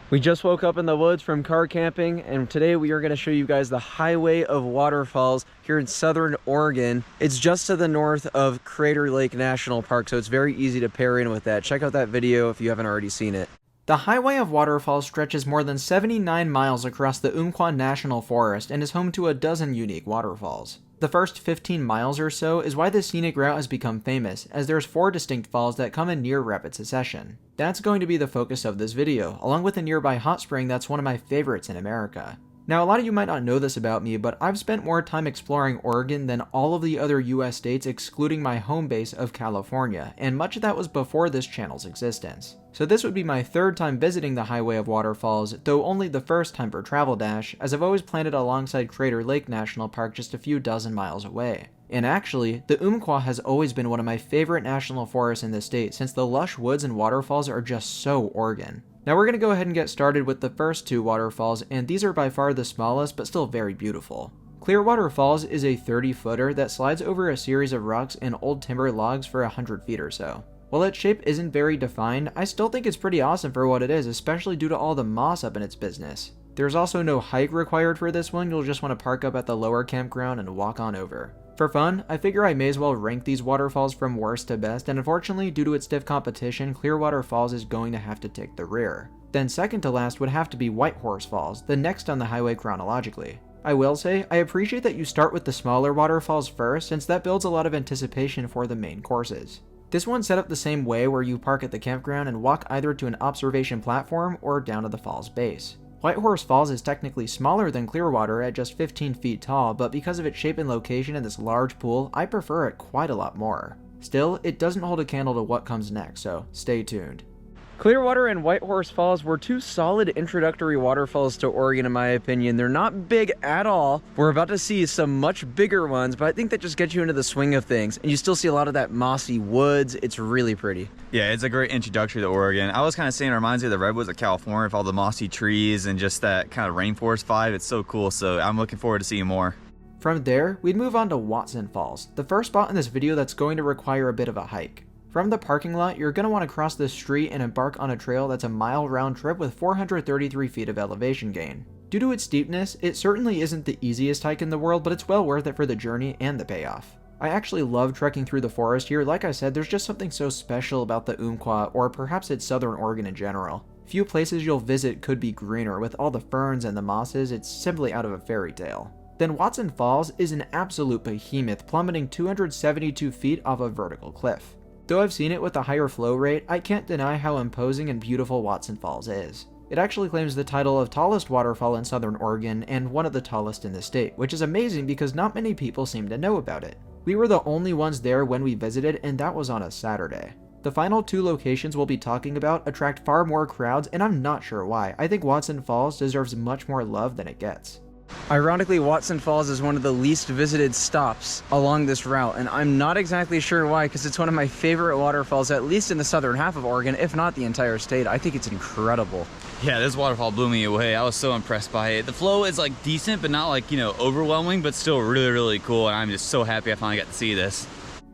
We just woke up in the woods from car camping, and today we are going to show you guys the Highway of Waterfalls here in southern Oregon. It's just to the north of Crater Lake National Park, so it's very easy to pair in with that. Check out that video if you haven't already seen it. The Highway of Waterfalls stretches more than 79 miles across the Umpqua National Forest and is home to a dozen unique waterfalls. The first 15 miles or so is why this scenic route has become famous, as there's 4 distinct falls that come in near rapid succession. That's going to be the focus of this video, along with a nearby hot spring that's one of my favorites in America. Now, a lot of you might not know this about me, but I've spent more time exploring Oregon than all of the other US states excluding my home base of California, and much of that was before this channel's existence. So this would be my 3rd time visiting the Highway of Waterfalls, though only the 1st time for Travel Dash, as I've always planned it alongside Crater Lake National Park just a few dozen miles away. And actually, the Umpqua has always been one of my favorite national forests in the state since the lush woods and waterfalls are just so Oregon. Now we're going to go ahead and get started with the first 2 waterfalls, and these are by far the smallest but still very beautiful. Clearwater Falls is a 30-footer that slides over a series of rocks and old timber logs for 100 feet or so. While its shape isn't very defined, I still think it's pretty awesome for what it is, especially due to all the moss up in its business. There's also no hike required for this one, you'll just want to park up at the lower campground and walk on over. For fun, I figure I may as well rank these waterfalls from worst to best, and unfortunately, due to its stiff competition, Clearwater Falls is going to have to take the rear. Then second to last would have to be Whitehorse Falls, the next on the highway chronologically. I will say, I appreciate that you start with the smaller waterfalls first, since that builds a lot of anticipation for the main courses. This one's set up the same way, where you park at the campground and walk either to an observation platform or down to the fall's base. Whitehorse Falls is technically smaller than Clearwater at just 15 feet tall, but because of its shape and location in this large pool, I prefer it quite a lot more. Still, it doesn't hold a candle to what comes next, so stay tuned. Clearwater and Whitehorse Falls were 2 solid introductory waterfalls to Oregon in my opinion. They're not big at all. We're about to see some much bigger ones, but I think that just gets you into the swing of things. And you still see a lot of that mossy woods. It's really pretty. Yeah, it's a great introductory to Oregon. I was kind of saying it reminds me of the redwoods of California with all the mossy trees and just that kind of rainforest vibe. It's so cool, so I'm looking forward to seeing more. From there, we'd move on to Watson Falls, the first spot in this video that's going to require a bit of a hike. From the parking lot, you're going to want to cross this street and embark on a trail that's a mile round trip with 433 feet of elevation gain. Due to its steepness, it certainly isn't the easiest hike in the world, but it's well worth it for the journey and the payoff. I actually love trekking through the forest here. Like I said, there's just something so special about the Umpqua, or perhaps it's southern Oregon in general. Few places you'll visit could be greener. With all the ferns and the mosses, it's simply out of a fairy tale. Then Watson Falls is an absolute behemoth, plummeting 272 feet off a vertical cliff. Though I've seen it with a higher flow rate, I can't deny how imposing and beautiful Watson Falls is. It actually claims the title of tallest waterfall in southern Oregon and one of the tallest in the state, which is amazing because not many people seem to know about it. We were the only ones there when we visited, and that was on a Saturday. The final 2 locations we'll be talking about attract far more crowds, and I'm not sure why. I think Watson Falls deserves much more love than it gets. Ironically, Watson Falls is one of the least visited stops along this route, and I'm not exactly sure why, because it's one of my favorite waterfalls, at least in the southern half of Oregon, if not the entire state. I think it's incredible. Yeah, this waterfall blew me away. I was so impressed by it. The flow is like decent, but not like, overwhelming, but still really, really cool. And I'm just so happy I finally got to see this.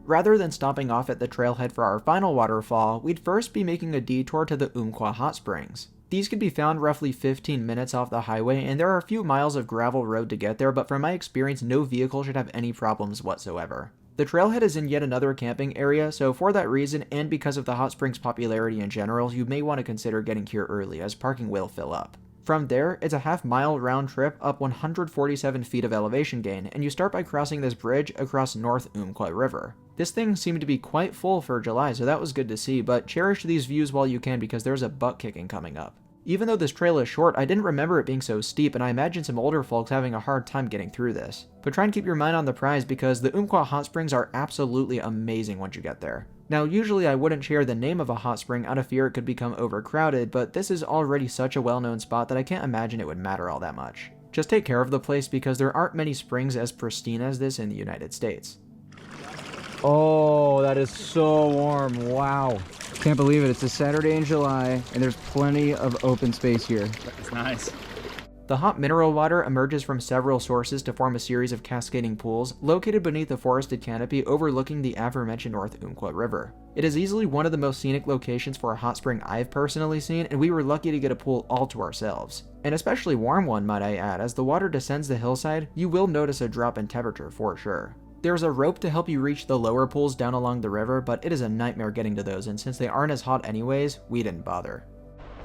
Rather than stopping off at the trailhead for our final waterfall, we'd first be making a detour to the Umpqua Hot Springs. These can be found roughly 15 minutes off the highway, and there are a few miles of gravel road to get there, but from my experience, no vehicle should have any problems whatsoever. The trailhead is in yet another camping area, so for that reason, and because of the hot springs' popularity in general, you may want to consider getting here early, as parking will fill up. From there, it's a half-mile round trip up 147 feet of elevation gain, and you start by crossing this bridge across North Umpqua River. This thing seemed to be quite full for July, so that was good to see, but cherish these views while you can because there's a butt kicking coming up. Even though this trail is short, I didn't remember it being so steep, and I imagine some older folks having a hard time getting through this. But try and keep your mind on the prize because the Umpqua hot springs are absolutely amazing once you get there. Now, usually I wouldn't share the name of a hot spring out of fear it could become overcrowded, but this is already such a well-known spot that I can't imagine it would matter all that much. Just take care of the place because there aren't many springs as pristine as this in the United States. Oh, that is so warm. Wow. Can't believe it. It's a Saturday in July, and there's plenty of open space here. It's nice. The hot mineral water emerges from several sources to form a series of cascading pools located beneath a forested canopy overlooking the aforementioned North Umpqua River. It is easily one of the most scenic locations for a hot spring I've personally seen, and we were lucky to get a pool all to ourselves. An especially warm one, might I add. As the water descends the hillside, you will notice a drop in temperature for sure. There's a rope to help you reach the lower pools down along the river, but it is a nightmare getting to those, and since they aren't as hot anyways, we didn't bother.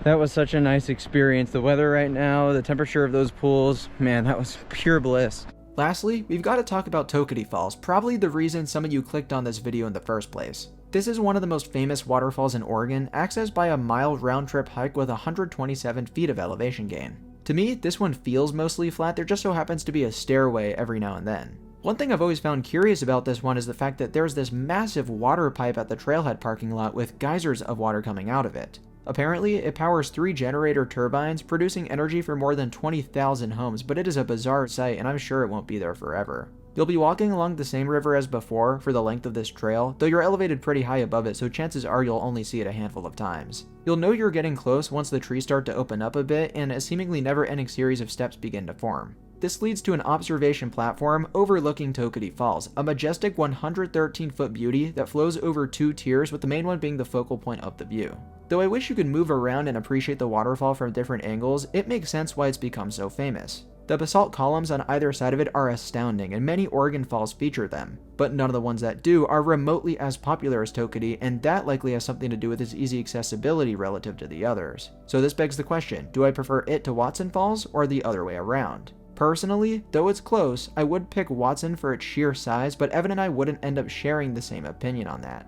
That was such a nice experience. The weather right now, the temperature of those pools, man, that was pure bliss. Lastly, we've got to talk about Toketee Falls, probably the reason some of you clicked on this video in the first place. This is one of the most famous waterfalls in Oregon, accessed by a mile round-trip hike with 127 feet of elevation gain. To me, this one feels mostly flat, there just so happens to be a stairway every now and then. One thing I've always found curious about this one is the fact that there's this massive water pipe at the trailhead parking lot with geysers of water coming out of it. Apparently, it powers 3 generator turbines, producing energy for more than 20,000 homes, but it is a bizarre sight and I'm sure it won't be there forever. You'll be walking along the same river as before for the length of this trail, though you're elevated pretty high above it, so chances are you'll only see it a handful of times. You'll know you're getting close once the trees start to open up a bit and a seemingly never-ending series of steps begin to form. This leads to an observation platform overlooking Toketee Falls, a majestic 113-foot beauty that flows over 2 tiers, with the main one being the focal point of the view. Though I wish you could move around and appreciate the waterfall from different angles, it makes sense why it's become so famous. The basalt columns on either side of it are astounding, and many Oregon falls feature them, but none of the ones that do are remotely as popular as Toketee, and that likely has something to do with its easy accessibility relative to the others. So this begs the question, do I prefer it to Watson Falls, or the other way around? Personally, though it's close, I would pick Watson for its sheer size, but Evan and I wouldn't end up sharing the same opinion on that.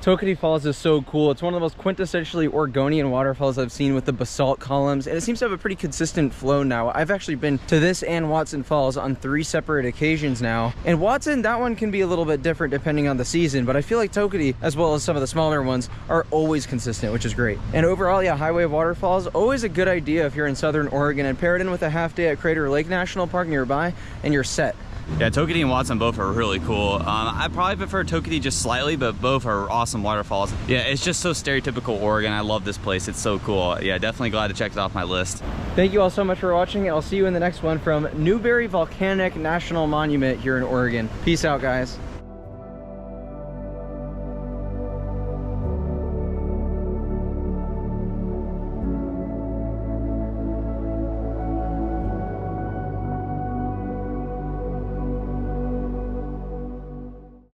Toketee Falls is so cool. It's one of the most quintessentially Oregonian waterfalls I've seen with the basalt columns, and it seems to have a pretty consistent flow now. I've actually been to this and Watson Falls on 3 separate occasions now. And Watson, that one can be a little bit different depending on the season, but I feel like Toketee, as well as some of the smaller ones, are always consistent, which is great. And overall, yeah, Highway of Waterfalls, always a good idea if you're in Southern Oregon, and pair it in with a half day at Crater Lake National Park nearby, and you're set. Yeah, Toketee and Watson both are really cool. I probably prefer Toketee just slightly, but both are awesome waterfalls. Yeah, it's just so stereotypical Oregon. I love this place. It's so cool. Yeah, definitely glad to check it off my list. Thank you all so much for watching. I'll see you in the next one from Newberry Volcanic National Monument here in Oregon. Peace out, guys.